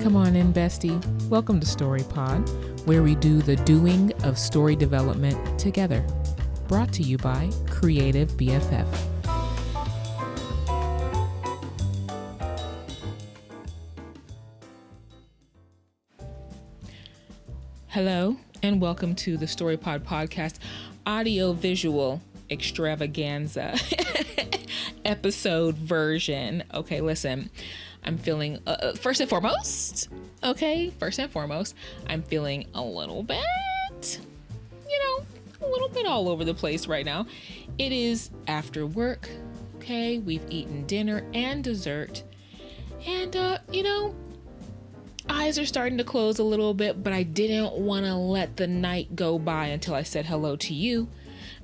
Come on in, bestie. Welcome to StoryPod, where we do the doing of story development together. Brought to you by Creative BFF. Hello, and welcome to the StoryPod podcast audio-visual extravaganza episode version. Okay, listen. I'm feeling, first and foremost, I'm feeling a little bit all over the place right now. It is after work, okay? We've eaten dinner and dessert, and, eyes are starting to close a little bit, but I didn't want to let the night go by until I said hello to you,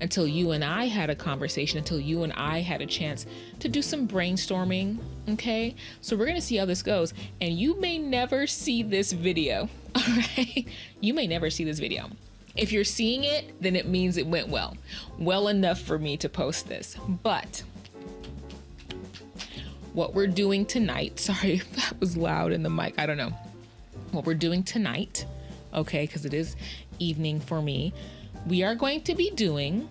until you and I had a conversation, until you and I had a chance to do some brainstorming, okay? So we're gonna see how this goes, and you may never see this video, all right? You may never see this video. If you're seeing it, then it means it went well enough for me to post this. But what we're doing tonight, sorry if that was loud in the mic, I don't know. What we're doing tonight, okay, because it is evening for me, we are going to be doing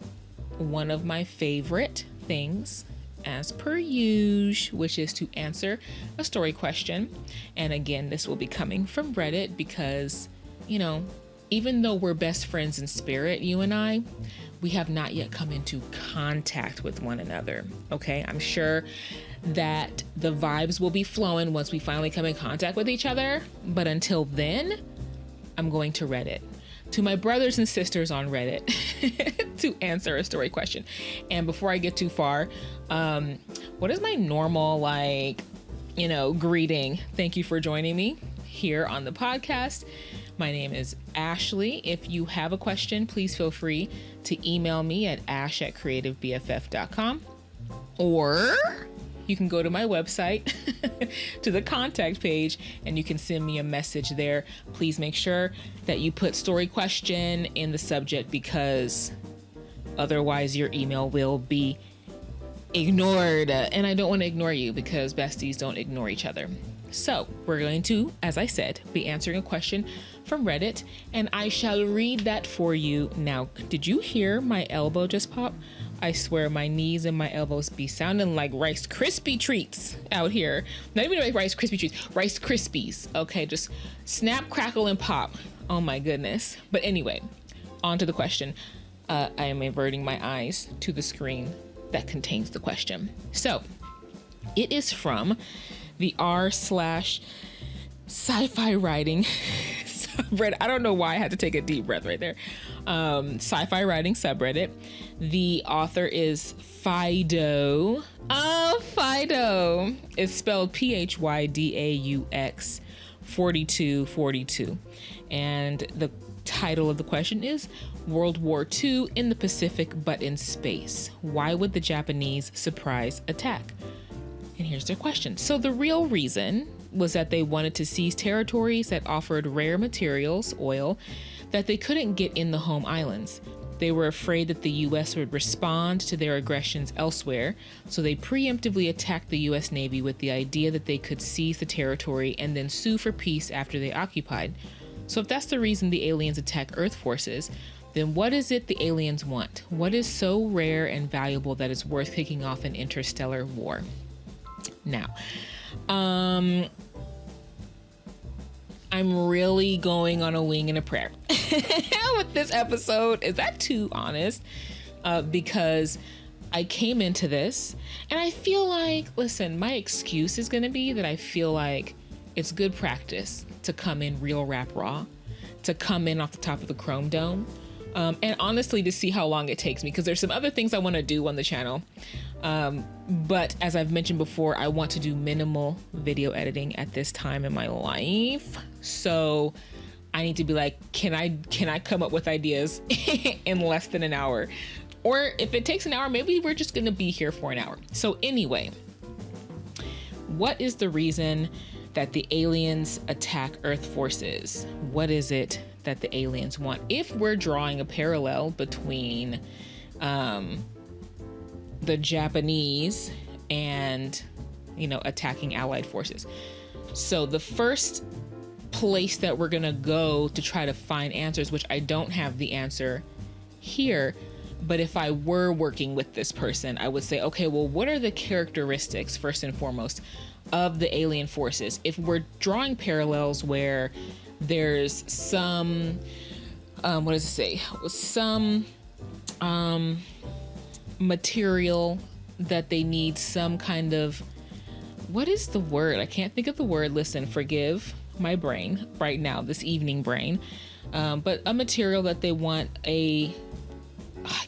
one of my favorite things as per usual, which is to answer a story question. And again, this will be coming from Reddit because, even though we're best friends in spirit, you and I, we have not yet come into contact with one another. Okay, I'm sure that the vibes will be flowing once we finally come in contact with each other. But until then, I'm going to Reddit, to my brothers and sisters on Reddit to answer a story question. And before I get too far, what is my normal, greeting? Thank you for joining me here on the podcast. My name is Ashley. If you have a question, please feel free to email me at ash@creativebff.com, or you can go to my website to the contact page and you can send me a message there. Please make sure that you put story question in the subject because otherwise your email will be ignored. And I don't want to ignore you because besties don't ignore each other. So we're going to, as I said, be answering a question from Reddit, and I shall read that for you now. Did you hear my elbow just pop? I swear my knees and my elbows be sounding like Rice Krispie treats out here. Not even like Rice Krispie treats, Rice Krispies. Okay, just snap, crackle, and pop. Oh my goodness. But anyway, on to the question. I am averting my eyes to the screen that contains the question. So it is from the r/sci-fi writing subreddit. I don't know why I had to take a deep breath right there. Sci-fi writing subreddit. The author is Fido. Oh, Fido. It's spelled PHYDAUX 4242. And the title of the question is World War II in the Pacific but in space. Why would the Japanese surprise attack? And here's their question. So the real reason was that they wanted to seize territories that offered rare materials, oil, that they couldn't get in the home islands. They were afraid that the U.S. would respond to their aggressions elsewhere, so they preemptively attacked the U.S. Navy with the idea that they could seize the territory and then sue for peace after they occupied. So if that's the reason the aliens attack Earth forces, then what is it the aliens want? What is so rare and valuable that is worth kicking off an interstellar war? Now, I'm really going on a wing and a prayer with this episode. Is that too honest? Because I came into this and I feel like, listen, my excuse is going to be that I feel like it's good practice to come in real rap raw, to come in off the top of the Chrome Dome. And honestly, to see how long it takes me, because there's some other things I want to do on the channel. But as I've mentioned before, I want to do minimal video editing at this time in my life. So I need to be like, can I come up with ideas in less than an hour? Or if it takes an hour, maybe we're just going to be here for an hour. So anyway, what is the reason that the aliens attack Earth forces? What is it that the aliens want? If we're drawing a parallel between the Japanese and, attacking Allied forces. So the first place that we're gonna go to try to find answers, which I don't have the answer here. But if I were working with this person, I would say, okay, well, what are the characteristics, first and foremost, of the alien forces? If we're drawing parallels where there's some, what does it say? Some material that they need, some kind of, what is the word? I can't think of the word. Listen, forgive my brain right now, this evening brain. But a material that they want, I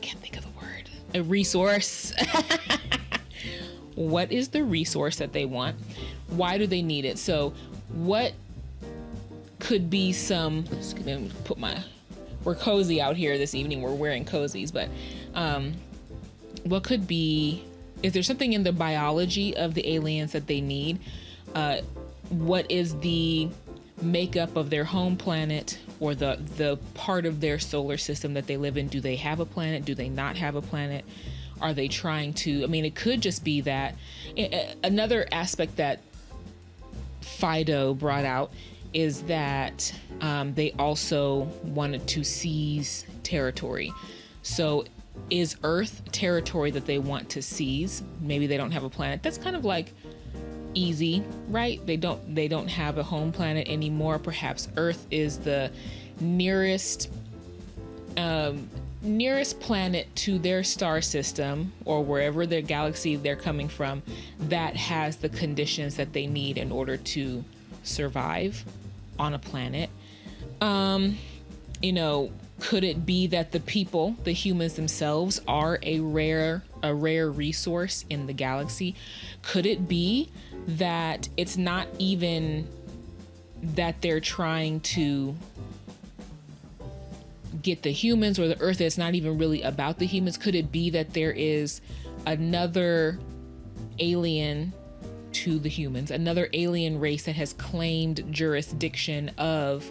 can't think of the word, a resource. What is the resource that they want? Why do they need it? So what could be some, we're cozy out here this evening. We're wearing cozies, but what could be, is there something in the biology of the aliens that they need? What is the makeup of their home planet, or the part of their solar system that they live in? Do they have a planet? Do they not have a planet? Are they trying to, I mean, it could just be that. Another aspect that Fido brought out is that they also wanted to seize territory. So is Earth territory that they want to seize? Maybe they don't have a planet. That's kind of like easy, right? They don't have a home planet anymore. Perhaps Earth is the nearest planet to their star system, or wherever their galaxy they're coming from, that has the conditions that they need in order to survive on a planet. Could it be that the people, the humans themselves, are a rare resource in the galaxy? Could it be that it's not even that they're trying to get the humans or the Earth? It's not even really about the humans. Could it be that there is another alien to the humans, another alien race that has claimed jurisdiction of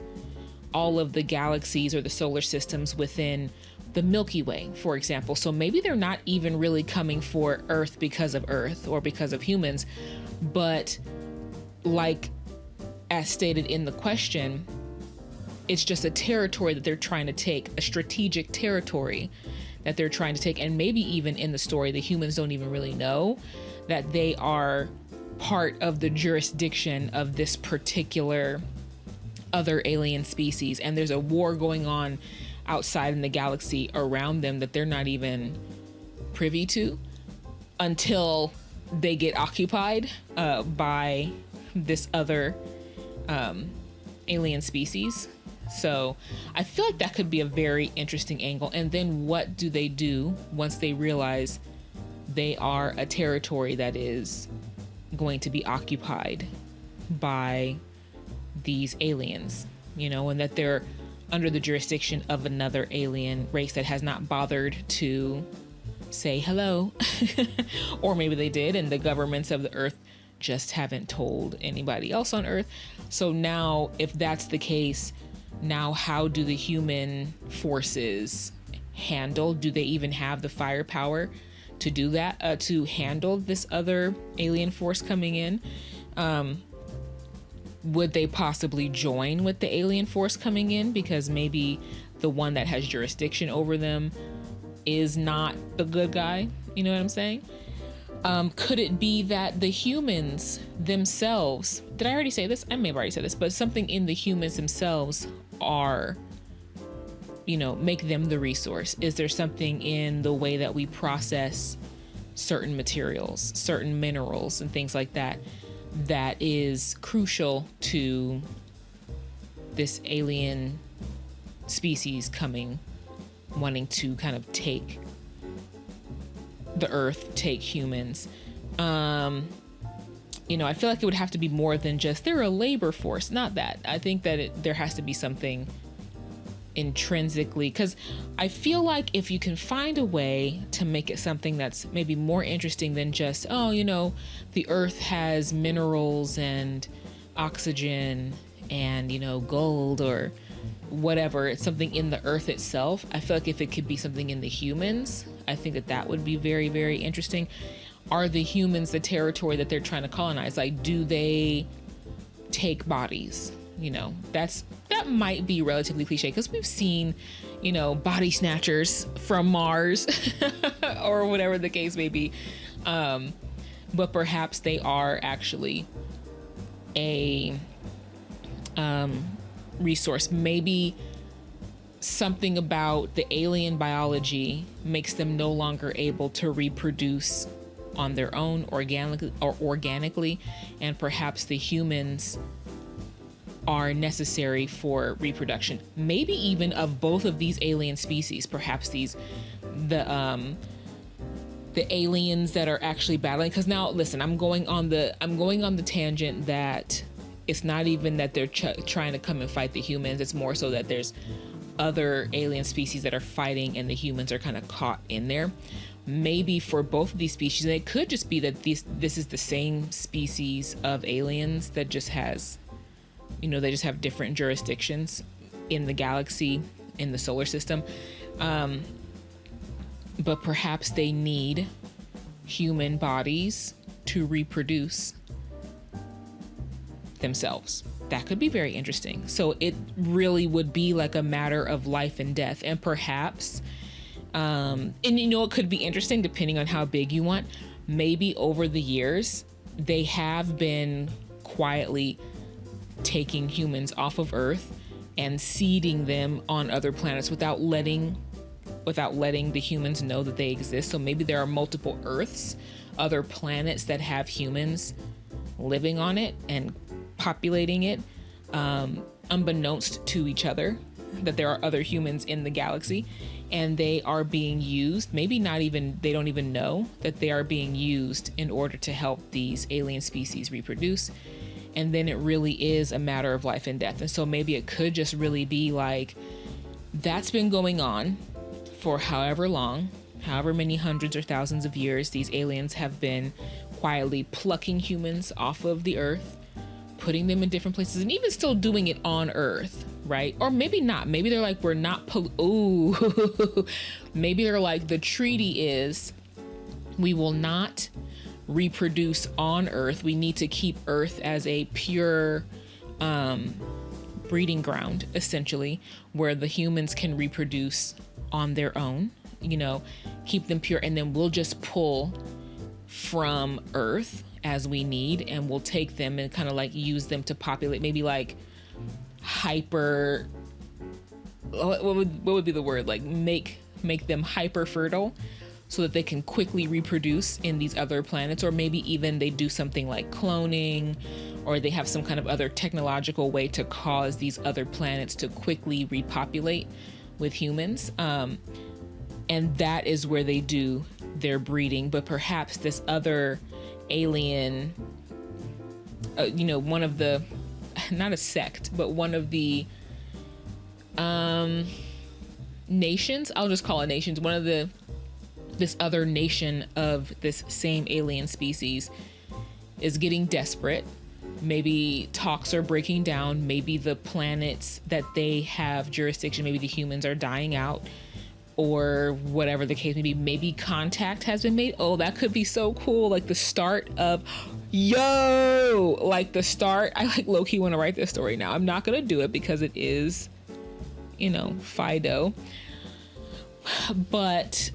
all of the galaxies or the solar systems within the Milky Way, for example? So maybe they're not even really coming for Earth because of Earth or because of humans, but like as stated in the question, it's just a territory that they're trying to take, a strategic territory that they're trying to take. And maybe even in the story, the humans don't even really know that they are part of the jurisdiction of this particular other alien species, and there's a war going on outside in the galaxy around them that they're not even privy to until they get occupied by this other alien species. So I feel like that could be a very interesting angle. And then what do they do once they realize they are a territory that is going to be occupied by these aliens, and that they're under the jurisdiction of another alien race that has not bothered to say hello? Or maybe they did, and the governments of the Earth just haven't told anybody else on Earth. So now, if that's the case, now how do the human forces handle? Do they even have the firepower to do that, to handle this other alien force coming in? Would they possibly join with the alien force coming in because maybe the one that has jurisdiction over them is not the good guy? You know what I'm saying? Could it be that the humans themselves, did I already say this? I may have already said this, but something in the humans themselves are, make them the resource? Is there something in the way that we process certain materials, certain minerals and things like that, that is crucial to this alien species wanting to kind of take the Earth, take humans? I feel like it would have to be more than just they're a labor force. Not that. I think that there has to be something intrinsically, because I feel like if you can find a way to make it something that's maybe more interesting than just, the Earth has minerals and oxygen and, gold or whatever, it's something in the Earth itself. I feel like if it could be something in the humans, I think that would be very, very interesting. Are the humans the territory that they're trying to colonize? Like, do they take bodies? that might be relatively cliche because we've seen, body snatchers from Mars or whatever the case may be. But perhaps they are actually a resource. Maybe something about the alien biology makes them no longer able to reproduce on their own organically, and perhaps the humans are necessary for reproduction, maybe even of both of these alien species. Perhaps the aliens that are actually battling, because now listen, I'm going on the tangent that it's not even that they're trying to come and fight the humans. It's more so that there's other alien species that are fighting and the humans are kind of caught in there. Maybe for both of these species, and it could just be that this is the same species of aliens that just has, they just have different jurisdictions in the galaxy, in the solar system. But perhaps they need human bodies to reproduce themselves. That could be very interesting. So it really would be like a matter of life and death. And perhaps, and it could be interesting depending on how big you want. Maybe over the years, they have been quietly taking humans off of Earth and seeding them on other planets without letting the humans know that they exist. So maybe there are multiple Earths, other planets that have humans living on it and populating it, unbeknownst to each other, that there are other humans in the galaxy, and they are being used. Maybe they don't even know that they are being used in order to help these alien species reproduce. And then it really is a matter of life and death. And so maybe it could just really be like, that's been going on for however long, however many hundreds or thousands of years. These aliens have been quietly plucking humans off of the Earth, putting them in different places, and even still doing it on Earth, right? Or maybe not. Maybe they're like, we're not maybe they're like, the treaty is we will not reproduce on Earth. We need to keep Earth as a pure breeding ground, essentially, where the humans can reproduce on their own, keep them pure, and then we'll just pull from Earth as we need, and we'll take them and kind of like use them to populate, maybe like what would be the word, like make them hyper fertile so that they can quickly reproduce in these other planets. Or maybe even they do something like cloning, or they have some kind of other technological way to cause these other planets to quickly repopulate with humans. And that is where they do their breeding. But perhaps this other alien, one of the, not a sect, but one of the nations, I'll just call it nations, this other nation of this same alien species is getting desperate. Maybe talks are breaking down. Maybe the planets that they have jurisdiction, maybe the humans are dying out, or whatever the case may be. Maybe contact has been made. Oh, that could be so cool. Like the start of, I like low-key want to write this story now. I'm not going to do it because it is, Fido. But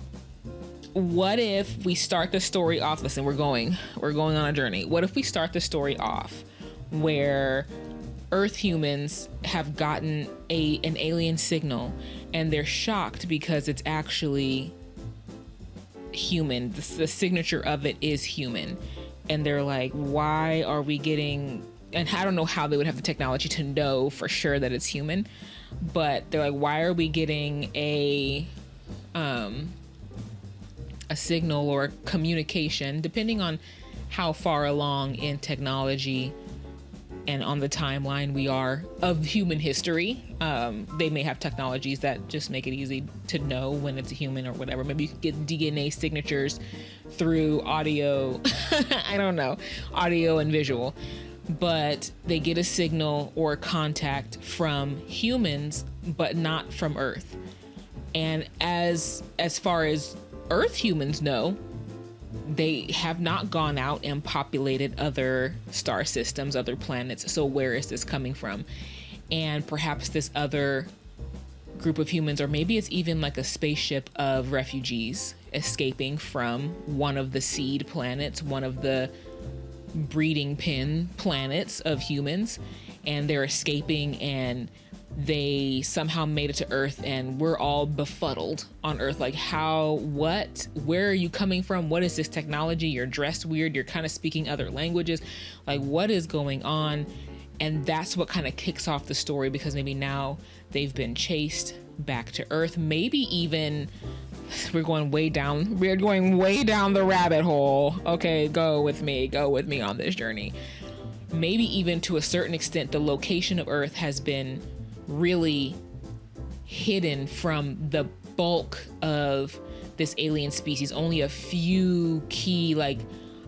what if we start the story off? Listen, we're going on a journey. What if we start the story off where Earth humans have gotten an alien signal and they're shocked because it's actually human. The signature of it is human. And they're like, why are we getting, and I don't know how they would have the technology to know for sure that it's human, but they're like, why are we getting a signal or communication, depending on how far along in technology and on the timeline we are of human history. They may have technologies that just make it easy to know when it's a human or whatever. Maybe you can get DNA signatures through audio. I don't know, audio and visual. But they get a signal or contact from humans, but not from Earth. And as far as Earth humans know, they have not gone out and populated other star systems, other planets. So where is this coming from? And perhaps this other group of humans, or maybe it's even like a spaceship of refugees escaping from one of the seed planets, one of the breeding pin planets of humans, and they're escaping, and they somehow made it to Earth, and we're all befuddled on Earth. Like, how, what, where are you coming from? What is this technology? You're dressed weird. You're kind of speaking other languages. Like, what is going on? And that's what kind of kicks off the story, because maybe now they've been chased back to Earth. Maybe even we're going way down the rabbit hole. Okay, go with me on this journey. Maybe even to a certain extent, the location of Earth has been really hidden from the bulk of this alien species. Only a few key, like,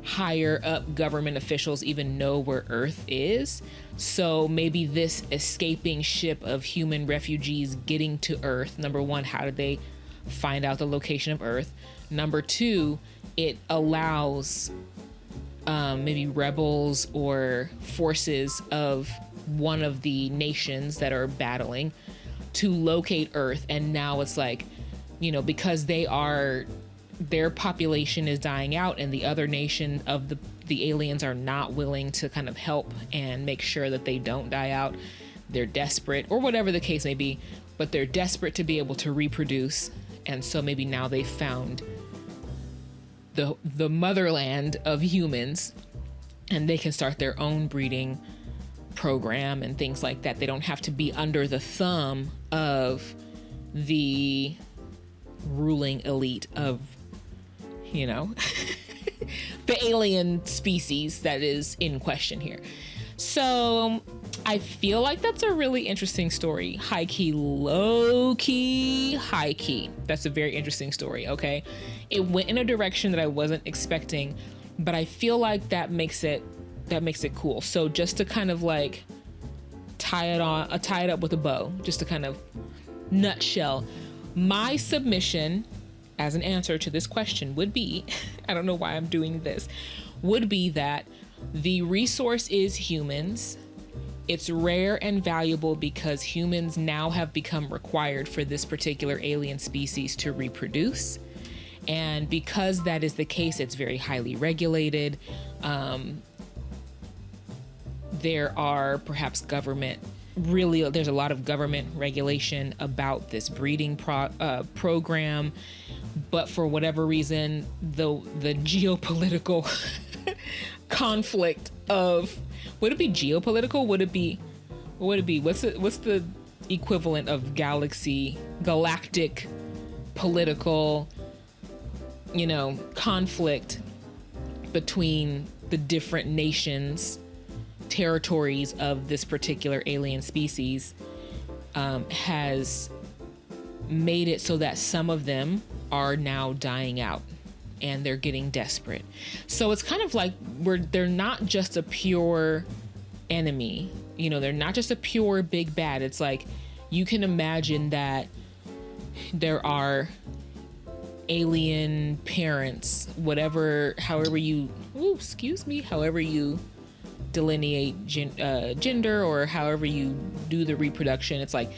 higher up government officials even know where Earth is. So maybe this escaping ship of human refugees getting to Earth, number one, how did they find out the location of Earth? Number two, it allows maybe rebels or forces of one of the nations that are battling to locate Earth. And now it's like, you know, because their population is dying out, and the other nation of the aliens are not willing to kind of help and make sure that they don't die out. They're desperate, or whatever the case may be, but they're desperate to be able to reproduce. And so maybe now they found the motherland of humans, and they can start their own breeding program and things like that. They don't have to be under the thumb of the ruling elite of, you know, the alien species that is in question here. So I feel like that's a really interesting story. High key, low key, high key. That's a very interesting story, okay? It went in a direction that I wasn't expecting, but I feel like that makes it cool. So just to kind of like tie it up with a bow, just to kind of nutshell, my submission as an answer to this question would be, I don't know why I'm doing this, would be that the resource is humans. It's rare and valuable because humans now have become required for this particular alien species to reproduce. And because that is the case, it's very highly regulated. There are perhaps there's a lot of government regulation about this breeding program. But for whatever reason, the geopolitical conflict of, would it be geopolitical? Would it be, what's the equivalent of galactic political, you know, conflict between the different nations, territories of this particular alien species, has made it so that some of them are now dying out and they're getting desperate. So it's kind of like they're not just a pure enemy, you know, they're not just a pure big bad. It's like, you can imagine that there are alien parents, however you delineate gender, or however you do the reproduction. It's like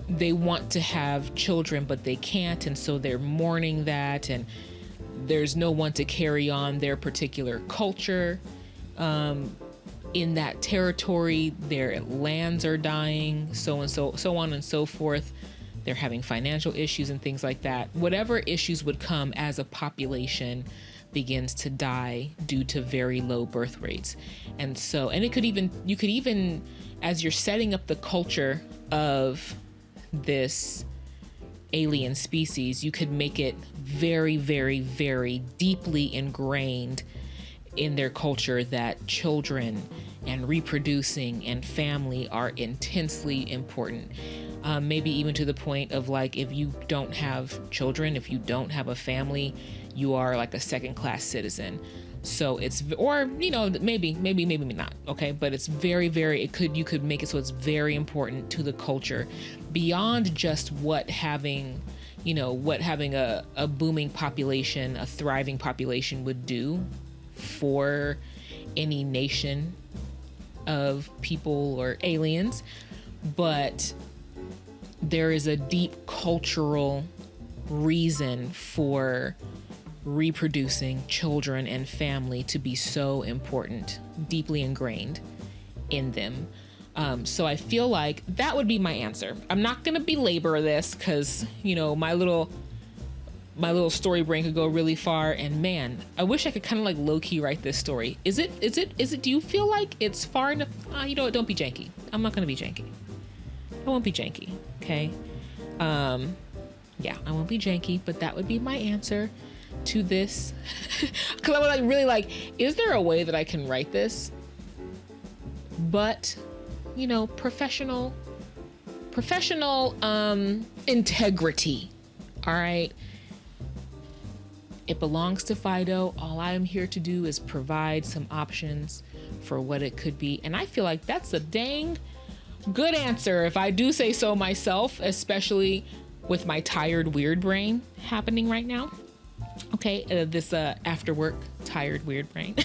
they want to have children, but they can't, and so they're mourning that, and there's no one to carry on their particular culture in that territory. Their lands are dying, so on and so forth. They're having financial issues and things like that. Whatever issues would come as a population begins to die due to very low birth rates. And so, and you could even, as you're setting up the culture of this alien species, you could make it very, very, very deeply ingrained in their culture that children and reproducing and family are intensely important. Maybe even to the point of, like, if you don't have children, if you don't have a family, you are like a second-class citizen. So it's, or, you know, maybe not, okay? But it's very, very, you could make it so it's very important to the culture, beyond just what having, what having a booming population, a thriving population would do for any nation of people or aliens. But there is a deep cultural reason for reproducing children and family to be so important, deeply ingrained in them. So I feel like that would be my answer. I'm not going to belabor this because, my little story brain could go really far. And man, I wish I could kind of like low key write this story. Is it, do you feel like it's far enough? You know what? Don't be janky. I'm not going to be janky. I won't be janky. Okay. Yeah, I won't be janky, but that would be my answer to this. Cause I was like, really like, is there a way that I can write this? But, professional integrity. All right. It belongs to Fido. All I am here to do is provide some options for what it could be. And I feel like that's a dang good answer if I do say so myself, especially with my tired, weird brain happening right now. Okay, this after work tired, weird brain.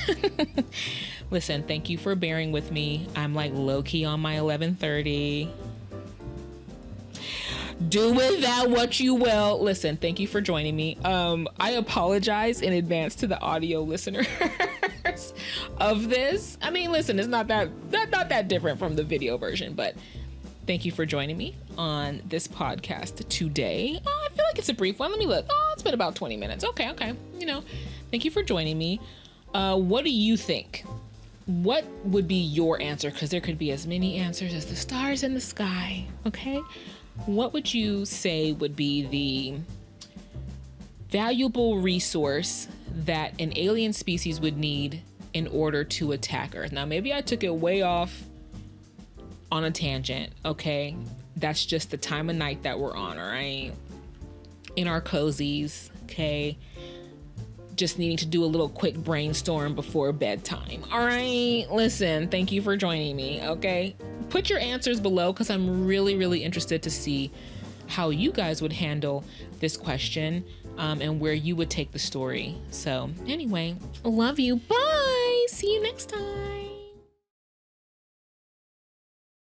Listen, thank you for bearing with me. I'm like low-key on my 11:30. Do with that what you will. Listen, thank you for joining me. I apologize in advance to the audio listeners of this. I mean, listen, it's not that different from the video version, but thank you for joining me on this podcast today. I feel like it's a brief one. Let me look. It's been about 20 minutes. Okay. Thank you for joining me. What do you think? What would be your answer? Because there could be as many answers as the stars in the sky. Okay. What would you say would be the valuable resource that an alien species would need in order to attack Earth? Now, maybe I took it way off on a tangent. Okay. That's just the time of night that we're on. All right. In our cozies. Okay. Just needing to do a little quick brainstorm before bedtime. All right. Listen, thank you for joining me. Okay. Put your answers below because I'm really, really interested to see how you guys would handle this question and where you would take the story. So anyway, love you. Bye. See you next time.